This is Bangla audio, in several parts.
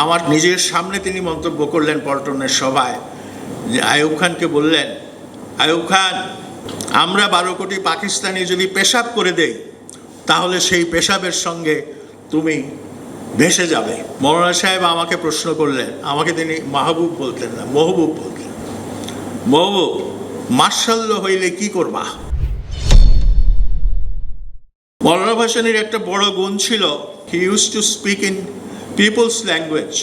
আমার নিজের সামনে তিনি মন্তব্য করলেন পল্টনের সভায়, যে আইয়ুব খানকে বললেন, আইয়ুব খান, আমরা 12 কোটি পাকিস্তানি যদি পেশাব করে দেই তাহলে সেই পেশাবের সঙ্গে তুমি ভেসে যাবে। মৌলানা সাহেব আমাকে প্রশ্ন করলেন, আমাকে তিনি মাহবুব বলতেন না, মহবুব বলতেন। মহবুব, মার্শাল্ল হইলে কি করবা? মৌলানা ভাসানীর একটা বড় গুণ ছিল, he use to speak in people's language,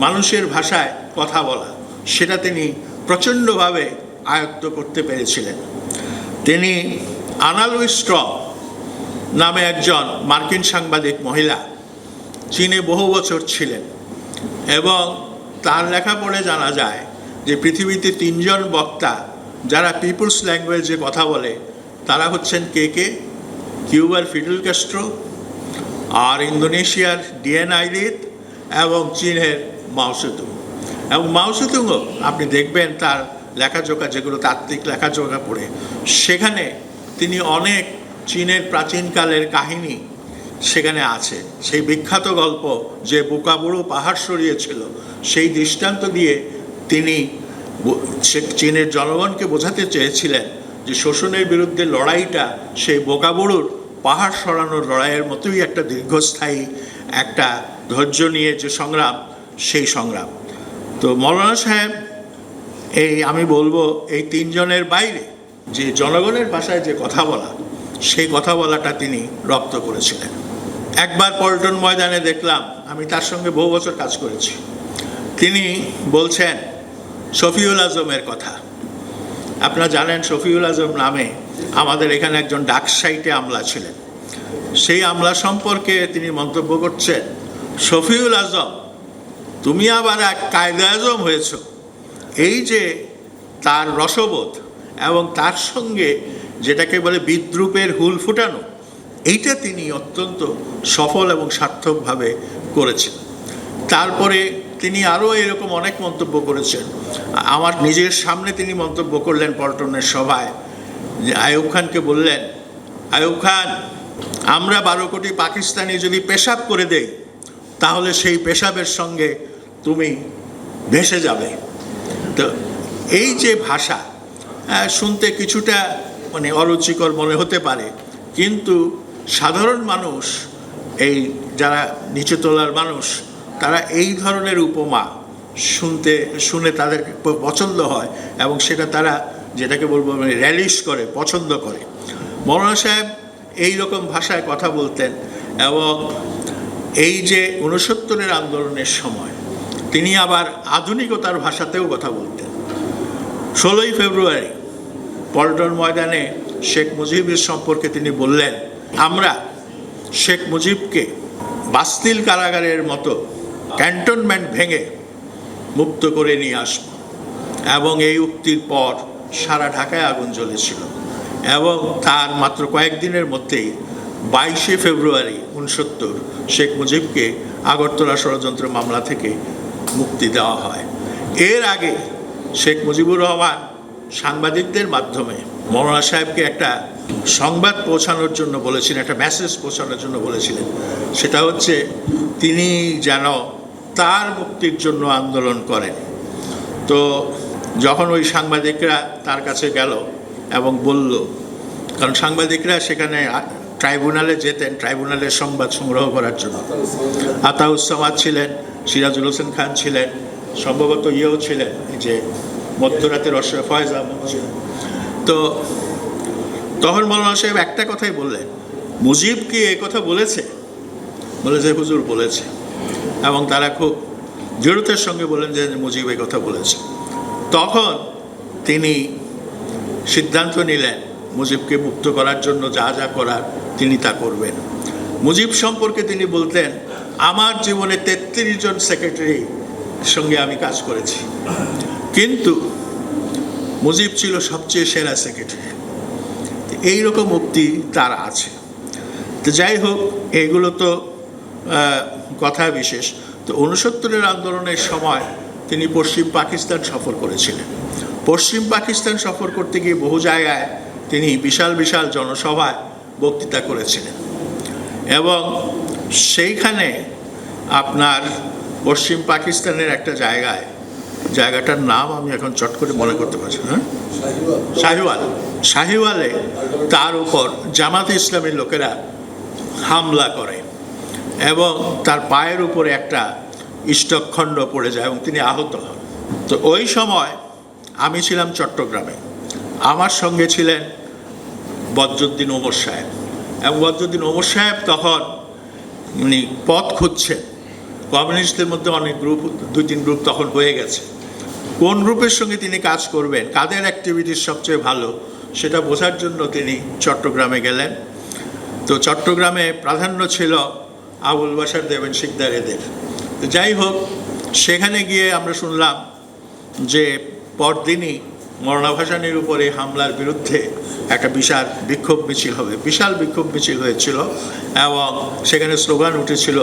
মানুষের ভাষায় কথা বলা, সেটা তিনি প্রচণ্ডভাবে আয়ত্ত করতে পেরেছিলেন। তিনি আনা লুইস স্ট্রং নামে একজন মার্কিন সাংবাদিক মহিলা, চীনে বহু বছর ছিলেন, এবং তার লেখা পড়ে জানা যায় যে পৃথিবীতে 3 জন বক্তা যারা পিপলস ল্যাঙ্গুয়েজে কথা বলে তারা হচ্ছেন কে, কিউবার ফিডেল ক্যাস্ট্রো, আর ইন্দোনেশিয়ার ডিএন আইলিদ, এবং চীনের মাও সেতুং। এবং মাও সেতুংও আপনি দেখবেন তার লেখাজোখা, যেগুলো তাত্ত্বিক লেখাজোখা পড়ে, সেখানে তিনি অনেক চীনের প্রাচীনকালের কাহিনী সেখানে আছে। সেই বিখ্যাত গল্প যে বোকাবুড়ো পাহাড় সরিয়েছিল, সেই দৃষ্টান্ত দিয়ে তিনি চীনের জনগণকে বোঝাতে চেয়েছিলেন যে শোষণের বিরুদ্ধে লড়াইটা সেই বোকাবুড়োর পাহাড় সরানোর লড়াইয়ের মতোই একটা দীর্ঘস্থায়ী, একটা ধৈর্য নিয়ে যে সংগ্রাম, সেই সংগ্রাম। তো মৌলানা সাহেব আমি বলবো এই 3 জনের বাইরে যে জনগণের ভাষায় যে কথা বলা, সেই কথা বলাটা তিনি রপ্ত করেছিলেন। একবার পল্টন ময়দানে দেখলাম, আমি তার সঙ্গে বহু বছর কাজ করেছি, তিনি বলছেন শফিউল আজমের কথা। আপনারা জানেন শফিউল আজম নামে আমাদের এখানে একজন ডাকসাইটে আমলা ছিলেন। সেই আমলা সম্পর্কে তিনি মন্তব্য করছেন, শফিউল আজম, তুমি আবার এক কায়দে আজম হয়েছ। এই যে তার রসবোধ এবং তার সঙ্গে যেটাকে বলে বিদ্রূপের হুল ফুটানো, এইটা তিনি অত্যন্ত সফল এবং সার্থকভাবে করেছেন। তারপরে তিনি আরও এরকম অনেক মন্তব্য করেছেন। আমার নিজের সামনে তিনি মন্তব্য করলেন পল্টনের সভায়, যে আইয়ুব খানকে বললেন, আইয়ুব খান, আমরা 12 কোটি পাকিস্তানি যদি পেশাব করে দেই তাহলে সেই পেশাবের সঙ্গে তুমি ভেসে যাবে। তো এই যে ভাষা, শুনতে কিছুটা অরুচিকর মনে হতে পারে, কিন্তু সাধারণ মানুষ, এই যারা নিচু তলার মানুষ, তারা এই ধরনের উপমা শুনে তাদের পছন্দ হয়, এবং সেটা তারা যেটাকে বলবো র্যালিশ করে, পছন্দ করে। মৌলানা সাহেব এই রকম ভাষায় কথা বলতেন, এবং এই যে 69-এর আন্দোলনের সময় তিনি আবার আধুনিকতার ভাষাতেও কথা বলতেন। 16ই ফেব্রুয়ারি পল্টন ময়দানে শেখ মুজিবের সম্পর্কে তিনি বললেন, আমরা শেখ মুজিবকে বাস্তিল কারাগারের মতো ক্যান্টনমেন্ট ভেঙে মুক্ত করে নিয়ে আসব। এবং এই উক্তির পর সারা ঢাকায় আগুন জ্বলেছিল, এবং তার মাত্র কয়েকদিনের মধ্যেই 22শে ফেব্রুয়ারি 69 শেখ মুজিবকে আগরতলা ষড়যন্ত্র মামলা থেকে মুক্তি দেওয়া হয়। এর আগে শেখ মুজিবুর রহমান সাংবাদিকদের মাধ্যমে মৌলানা সাহেবকে একটা সংবাদ পৌঁছানোর জন্য বলেছিলেন, একটা মেসেজ পৌঁছানোর জন্য বলেছিলেন। সেটা হচ্ছে তিনি যেন তার মুক্তির জন্য আন্দোলন করেন। তো যখন ওই সাংবাদিকরা তার কাছে গেল এবং বলল, কারণ সাংবাদিকরা সেখানে ট্রাইব্যুনালে যেতেন ট্রাইব্যুনালের সংবাদ সংগ্রহ করার জন্য, আতাউজ্জামান ছিলেন, সিরাজুল হোসেন খান ছিলেন, সম্ভবত ইয়েও ছিলেন, যে মধ্যরাতের অশরাফ ফয়েজ আহমদ ছিলেন। তো তখন মৌলানা সাহেব একটা কথাই বললেন, মুজিব কি এ কথা বলেছে? বলেছে, হুজুর বলেছে। এবং তারা খুব দৃঢ়তার সঙ্গে বলেন যে মুজিব এ কথা বলেছে। তখন তিনি সিদ্ধান্ত নিলেন মুজিবকে মুক্ত করার জন্য যা যা করার তিনি তা করবেন। মুজিব সম্পর্কে তিনি বলতেন, আমার জীবনে 33 জন সেক্রেটারির সঙ্গে আমি কাজ করেছি, কিন্তু মুজিব ছিল সবচেয়ে সেরা সেক্রেটারি। এইরকম উক্তি তার আছে। তো যাই হোক, এগুলো তো কথা বিশেষ। তো 69-এর আন্দোলনের সময় তিনি পশ্চিম পাকিস্তান সফর করেছিলেন। পশ্চিম পাকিস্তান সফর করতে গিয়ে বহু জায়গায় তিনি বিশাল বিশাল জনসভায় বক্তৃতা করেছিলেন, এবং সেইখানে আপনার পশ্চিম পাকিস্তানের একটা জায়গায়, জায়গাটার নাম আমি এখন চট করে মনে করতে পারছি না, শাহিওয়ালে তার উপর জামাতে ইসলামের লোকেরা হামলা করে এবং তার পায়ের উপরে একটা ইষ্টখণ্ড পড়ে যায় এবং তিনি আহত হন। তো ওই সময় আমি ছিলাম চট্টগ্রামে, আমার সঙ্গে ছিলেন বদরুদ্দিন ওমর সাহেব, এবং বদরুদ্দিন ওমর সাহেব তখন উনি পথ খুঁজছেন। কমিউনিস্টদের মধ্যে অনেক গ্রুপ, 2-3 গ্রুপ তখন হয়ে গেছে। কোন গ্রুপের সঙ্গে তিনি কাজ করবেন, কাদের অ্যাক্টিভিটিস সবচেয়ে ভালো, সেটা বোঝার জন্য তিনি চট্টগ্রামে গেলেন। তো চট্টগ্রামে প্রাধান্য ছিল আবুল বাশার দেবেন শিকদার এদের। তো যাই হোক, সেখানে গিয়ে আমরা শুনলাম যে পরদিনই মওলানা ভাসানীর উপরে হামলার বিরুদ্ধে একটা বিশাল বিক্ষোভ মিছিল হবে। বিশাল বিক্ষোভ মিছিল হয়েছিল এবং সেখানে স্লোগান উঠেছিল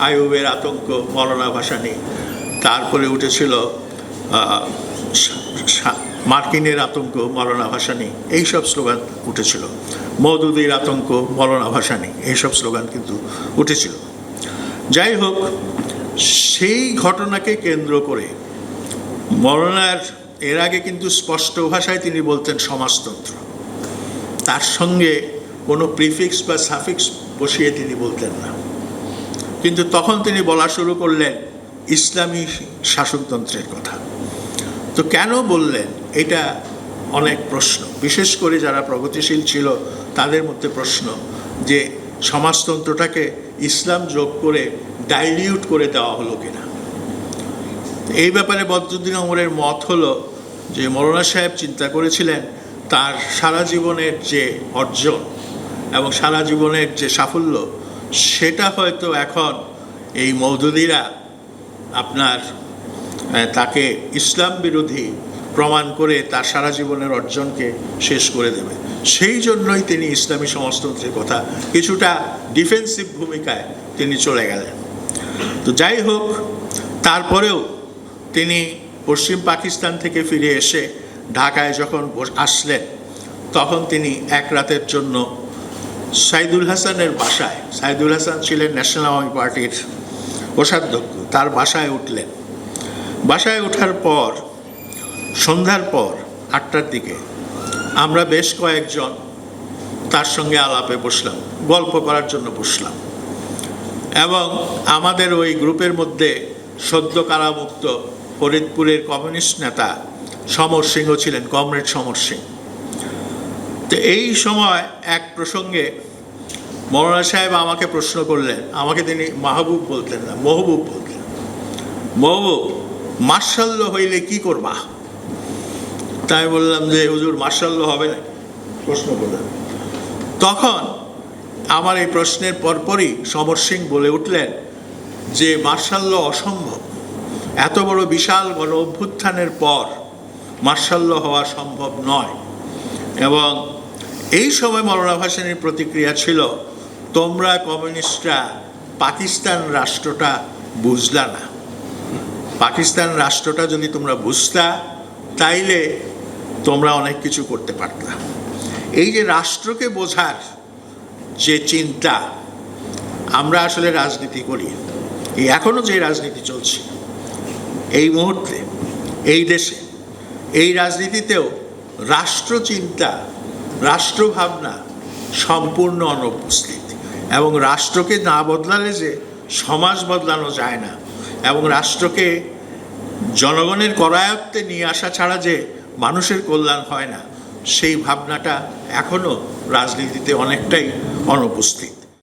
আইয়ুবের আতঙ্ক মওলানা ভাসানী, তারপরে উঠেছিল মার্কিনের আতঙ্ক মওলানা ভাসানী, এইসব স্লোগান উঠেছিল। মওদুদির আতঙ্ক মওলানা ভাসানী, এইসব স্লোগান কিন্তু উঠেছিল। যাই হোক, সেই ঘটনাকে কেন্দ্র করে মওলানার এর আগে কিন্তু স্পষ্ট ভাষায় তিনি বলতেন সমাজতন্ত্র, তার সঙ্গে কোনো প্রিফিক্স বা সাফিক্স বসিয়ে তিনি বলতেন না। কিন্তু তখন তিনি বলা শুরু করলেন ইসলামী শাসনতন্ত্রের কথা। তো কেন বললেন, এটা অনেক প্রশ্ন, বিশেষ করে যারা প্রগতিশীল ছিল তাদের মধ্যে প্রশ্ন যে সমাজতন্ত্রটাকে ইসলাম যোগ করে ডাইলিউট করে দেওয়া হলো কিনা। এই ব্যাপারে বদরুদ্দিন ওমরের মত হলো যে মওলানা সাহেব চিন্তা করেছিলেন তার সারা জীবনের যে অর্জন এবং সারা জীবনের যে সাফল্য, সেটা হয়তো এখন এই মওদুদিরা আপনার তাকে ইসলাম বিরোধী প্রমাণ করে তার সারা জীবনের অর্জনকে শেষ করে দেবে। সেই জন্যই তিনি ইসলামী সমাজতন্ত্রের কথা কিছুটা ডিফেন্সিভ ভূমিকায় তিনি চলে গেলেন। তো যাই হোক, তারপরেও তিনি পশ্চিম পাকিস্তান থেকে ফিরে এসে ঢাকায় যখন আসলেন, তখন তিনি এক রাতের জন্য সাইদুল হাসানের বাসায়, সাইদুল হাসান ছিলেন ন্যাশনাল আওয়ামী পার্টির কোষাধ্যক্ষ, তার বাসায় উঠলেন। বাসায় ওঠার পর সন্ধ্যার পর 8টার দিকে আমরা বেশ কয়েকজন তার সঙ্গে আলাপে বসলাম, গল্প করার জন্য বসলাম। এবং আমাদের ওই গ্রুপের মধ্যে সদ্য কারামুক্ত ফরিদপুরের কমিউনিস্ট নেতা সমর সিংও ছিলেন, কমরেড সমর সিং। তো এই সময় এক প্রসঙ্গে মওলানা সাহেব আমাকে প্রশ্ন করলেন, আমাকে তিনি মাহবুব বলতেন না, মহবুব বলতেন। মহবুব, মার্শাল্য হইলে কি করবা? তাই বললাম যে হুজুর মার্শাল্য হবে না, প্রশ্ন করলেন। তখন আমার এই প্রশ্নের পরপরই সমর সিং বলে উঠলেন যে মার্শাল্য অসম্ভব, এত বড় বিশাল গণ অভ্যুত্থানের পর মার্শাল্য হওয়া সম্ভব নয়। এবং এই সময় মওলানা ভাসানীর প্রতিক্রিয়া ছিল, তোমরা কমিউনিস্টরা পাকিস্তান রাষ্ট্রটা বুঝলা না। পাকিস্তান রাষ্ট্রটা যদি তোমরা বুঝতা, তাইলে তোমরা অনেক কিছু করতে পারতা। এই যে রাষ্ট্রকে বোঝার যে চিন্তা, আমরা আসলে রাজনীতি করি, এই এখনও যে রাজনীতি চলছে এই মুহূর্তে এই দেশে, এই রাজনীতিতেও রাষ্ট্রচিন্তা, রাষ্ট্রভাবনা সম্পূর্ণ অনুপস্থিত। এবং রাষ্ট্রকে না বদলালে যে সমাজ বদলানো যায় না, এবং রাষ্ট্রকে জনগণের করায়ত্তে নিয়ে আসা ছাড়া যে মানুষের কল্যাণ হয় না, সেই ভাবনাটা এখনও রাজনীতিতে অনেকটাই অনুপস্থিত।